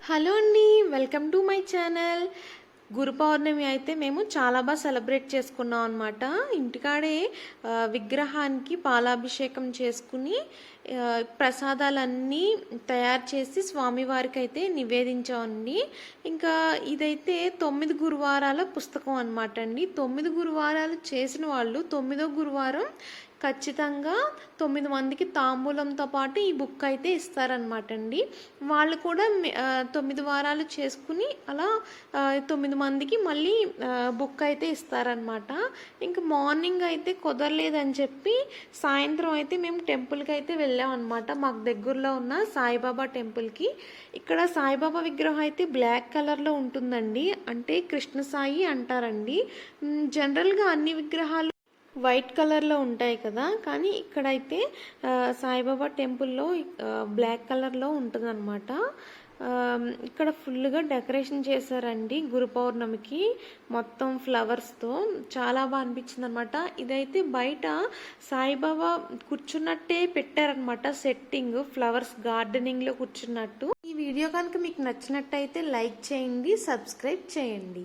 Hello అండి, welcome to my channel. గురు పౌర్ణమి అయితే మేము చాలా బాగా సెలబ్రేట్ చేసుకున్నాం అనమాట. ఇంటికాడే విగ్రహానికి పాలాభిషేకం చేసుకుని ప్రసాదాలన్నీ తయారు చేసి స్వామివారికి అయితే నివేదించామండి. ఇంకా ఇదైతే 9 గురువారాల పుస్తకం అనమాట అండి. 9 గురువారాలు చేసిన వాళ్ళు 9వ గురువారం ఖచ్చితంగా 9 మందికి తాంబూలంతో పాటు ఈ బుక్ అయితే ఇస్తారనమాట అండి. వాళ్ళు కూడా 9 వారాలు చేసుకుని అలా 9 మందికి మళ్ళీ బుక్ అయితే ఇస్తారనమాట. ఇంకా మార్నింగ్ అయితే కుదరలేదని చెప్పి సాయంత్రం అయితే మేము టెంపుల్కి అయితే వెళ్ళాం అనమాట. మాకు దగ్గరలో ఉన్న సాయిబాబా టెంపుల్కి. ఇక్కడ సాయిబాబా విగ్రహం అయితే బ్లాక్ కలర్లో ఉంటుందండి, అంటే కృష్ణ సాయి అంటారండి. జనరల్గా అన్ని విగ్రహాలు వైట్ కలర్లో ఉంటాయి కదా, కానీ ఇక్కడైతే సాయిబాబా టెంపుల్లో బ్లాక్ కలర్లో ఉంటుందన్నమాట. ఇక్కడ ఫుల్గా డెకరేషన్ చేశారండి గురు పౌర్ణమికి, మొత్తం ఫ్లవర్స్తో చాలా బాగా అనిపించింది అనమాట. ఇదైతే బయట సాయిబాబా కూర్చున్నట్టే పెట్టారనమాట, సెట్టింగ్ ఫ్లవర్స్ గార్డెనింగ్లో కూర్చున్నట్టు. ఈ వీడియో కనుక మీకు నచ్చినట్టయితే లైక్ చేయండి, సబ్స్క్రైబ్ చేయండి.